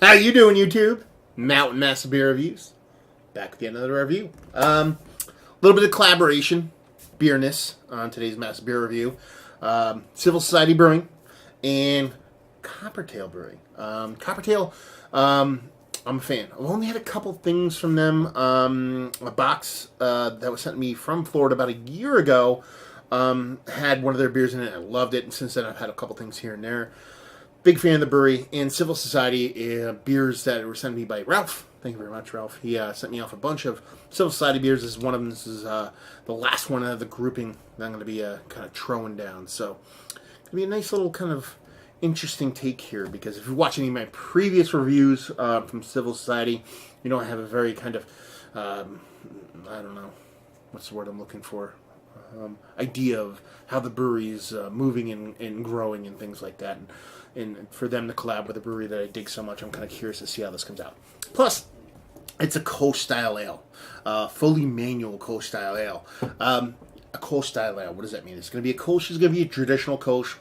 How you doing, YouTube? Mountain Massive Beer Reviews. Back with another review. A little bit of collaboration, beerness on today's Massive Beer Review. Civil Society Brewing and Coppertail Brewing. Coppertail, I'm a fan. I've only had a couple things from them. A box that was sent to me from Florida about a year ago had one of their beers in it. I loved it, and since then I've had a couple things here and there. Big fan of the brewery and Civil Society beers that were sent to me by Ralph. Thank you very much, Ralph. He sent me off a bunch of Civil Society beers. This is one of them. This is the last one of the grouping that I'm going to be kind of throwing down. So it's going to be a nice little kind of interesting take here, because if you watch any of my previous reviews from Civil Society, you know I have a very kind of, I don't know, what's the word I'm looking for? Idea of how the brewery is moving and growing and things like that. And for them to collab with a brewery that I dig so much, I'm kind of curious to see how this comes out. Plus, it's a Kolsch style ale, fully manual Kolsch style ale. A Kolsch style ale, what does that mean? It's going to be a Kolsch, it's going to be a traditional Kolsch.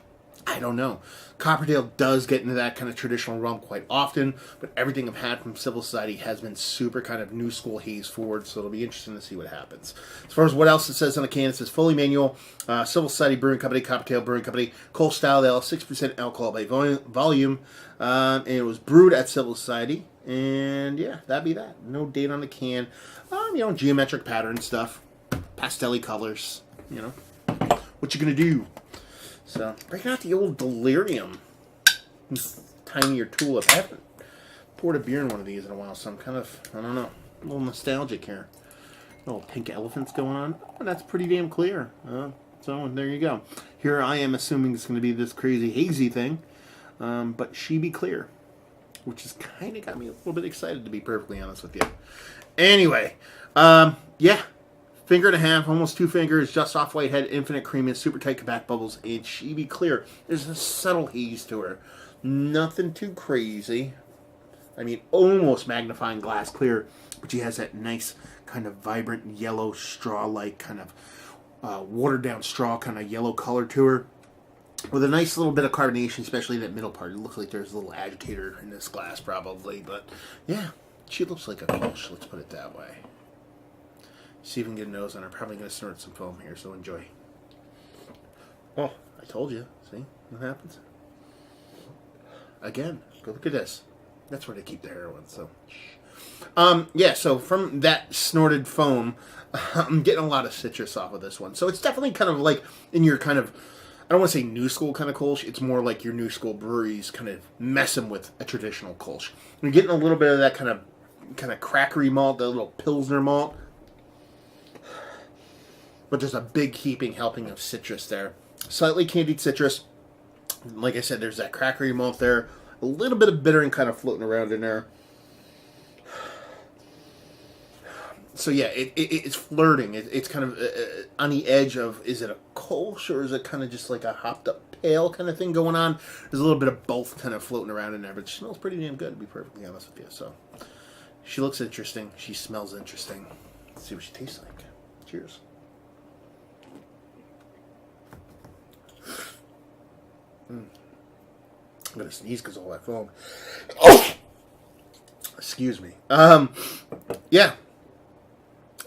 I don't know. Coppertail does get into that kind of traditional realm quite often, but everything I've had from Civil Society has been super kind of new school haze forward, so it'll be interesting to see what happens. As far as what else it says on the can, it says fully manual, Civil Society Brewing Company, Coppertail Brewing Company, Kolsch style ale, 6% alcohol by volume, and it was brewed at Civil Society, and yeah, that'd be that. No date on the can. Geometric pattern stuff, pastel-y colors, what you gonna do? So, breaking out the old Delirium. Tinier tulip. I haven't poured a beer in one of these in a while, so I'm kind of, I don't know, a little nostalgic here. Little pink elephants going on. Oh, that's pretty damn clear. So, there you go. Here I am assuming it's going to be this crazy hazy thing, but she be clear, which has kind of got me a little bit excited, to be perfectly honest with you. Anyway, yeah. Finger and a half, almost 2 fingers, just off white head, infinite creaminess, super tight back bubbles, and she be clear. There's a subtle haze to her. Nothing too crazy. I mean, almost magnifying glass clear, but she has that nice kind of vibrant yellow straw-like kind of watered down straw kind of yellow color to her. With a nice little bit of carbonation, especially that middle part. It looks like there's a little agitator in this glass probably, but yeah, she looks like a Kolsch, let's put it that way. See if we can get a nose on her. Probably going to snort some foam here, so enjoy. Oh, I told you. See what happens? Again, go look at this. That's where they keep the heroin, so. Yeah, so from that snorted foam, I'm getting a lot of citrus off of this one. So it's definitely kind of like in your kind of, I don't want to say new school kind of Kolsch. It's more like your new school breweries kind of messing with a traditional Kolsch. You're getting a little bit of that kind of crackery malt, that little Pilsner malt. But there's a big heaping helping of citrus there. Slightly candied citrus. Like I said, there's that crackery malt there. A little bit of bittering kind of floating around in there. So yeah, it's flirting. It's kind of on the edge of, is it a Kolsch or is it kind of just like a hopped up pale kind of thing going on? There's a little bit of both kind of floating around in there, but it smells pretty damn good, to be perfectly honest with you. So she looks interesting. She smells interesting. Let's see what she tastes like. Cheers. I'm going to sneeze because of all that foam. Oh! Excuse me. Yeah.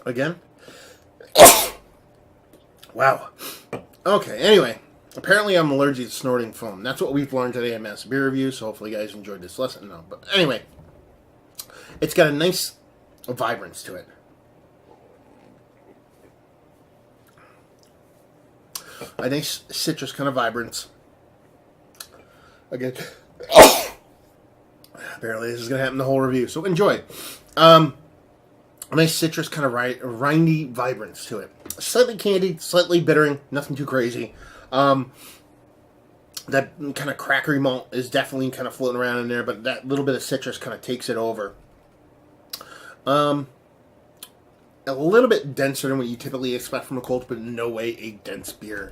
Again. Wow. Okay, anyway. Apparently I'm allergic to snorting foam. That's what we've learned today at Massive Beer Review, so hopefully you guys enjoyed this lesson. No, but anyway. It's got a nice vibrance to it. A nice citrus kind of vibrance. Again, apparently this is going to happen the whole review, so enjoy. A nice citrus kind of rindy vibrance to it. Slightly candied, slightly bittering, nothing too crazy. That kind of crackery malt is definitely kind of floating around in there, but that little bit of citrus kind of takes it over. A little bit denser than what you typically expect from a Kolsch, but in no way a dense beer.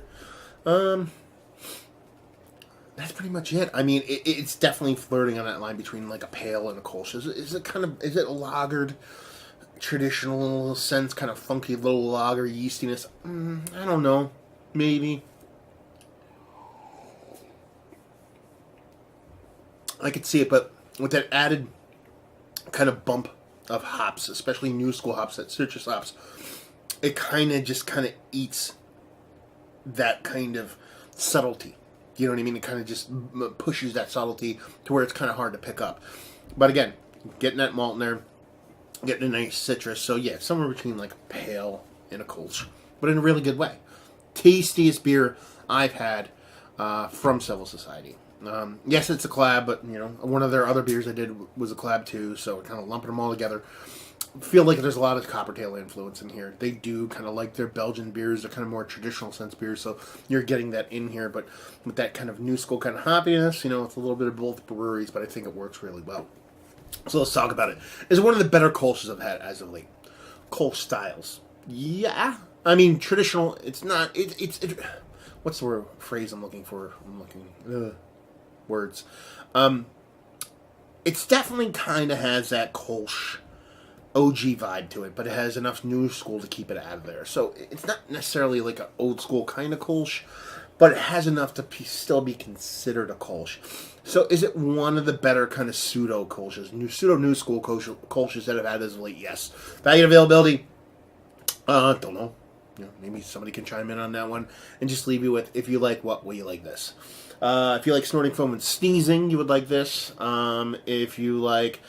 That's pretty much it. I mean, it's definitely flirting on that line between like a pale and a Kolsch. Is it lagered, traditional in a little sense, kind of funky little lager yeastiness? I don't know. Maybe. I could see it, but with that added kind of bump of hops, especially new school hops, that citrus hops, it kind of eats that kind of subtlety. You know what I mean? It kind of just pushes that subtlety to where it's kind of hard to pick up. But again, getting that malt in there, getting a nice citrus. So yeah, somewhere between like a pale and a Kolsch, but in a really good way. Tastiest beer I've had from Civil Society. Yes, it's a collab, but you know, one of their other beers I did was a collab too, so kind of lumping them all together. Feel like there's a lot of Coppertail influence in here. They do kind of like their Belgian beers. They're kind of more traditional sense beers, so you're getting that in here, but with that kind of new school kind of hoppiness, you know, it's a little bit of both breweries, but I think it works really well. So let's talk about it. It's one of the better Kolsch's I've had as of late. Kolsch styles. Yeah. I mean, traditional, it's not, what's the phrase I'm looking for? Words. It's definitely kind of has that Kolsch OG vibe to it, but it has enough new school to keep it out of there. So it's not necessarily like an old school kind of Kolsch, but it has enough to still be considered a Kolsch. So is it one of the better kind of pseudo Kolsch's, pseudo new school Kolsch's that I've had as of late? Yes. Value and availability? Don't know. You know, maybe somebody can chime in on that one and just leave you with, if you like what, will you like this? If you like snorting foam and sneezing, you would like this. If you like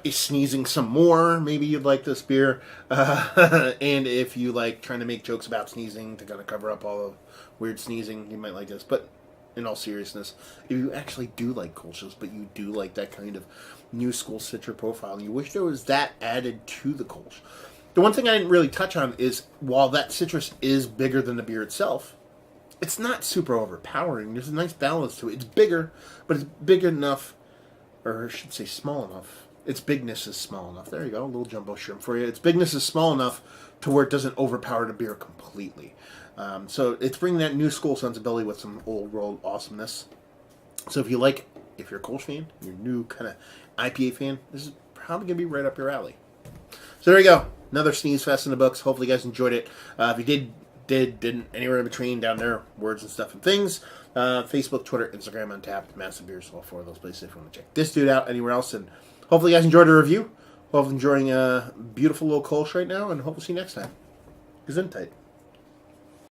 sneezing some more, maybe you'd like this beer. And if you like trying to make jokes about sneezing to kind of cover up all the weird sneezing, you might like this. But in all seriousness, if you actually do like Kolsch's, but you do like that kind of new school citrus profile, and you wish there was that added to the Kolsch. The one thing I didn't really touch on is, while that citrus is bigger than the beer itself, it's not super overpowering. There's a nice balance to it. It's bigger, but it's big enough, or I should say small enough. Its bigness is small enough. There you go, a little jumbo shrimp for you. Its bigness is small enough to where it doesn't overpower the beer completely. So it's bringing that new school sensibility with some old world awesomeness. So if you're a Kolsch fan, you're a new kind of IPA fan, this is probably going to be right up your alley. So there you go. Another Sneeze Fest in the books. Hopefully you guys enjoyed it. If you didn't, anywhere in between down there, words and stuff and things. Facebook, Twitter, Instagram, Untapped, Massive Beers, all four of those places if you want to check this dude out anywhere else. And hopefully you guys enjoyed the review. Hopefully enjoying a beautiful little Kolsch right now, and hope we'll see you next time. Gesundheit.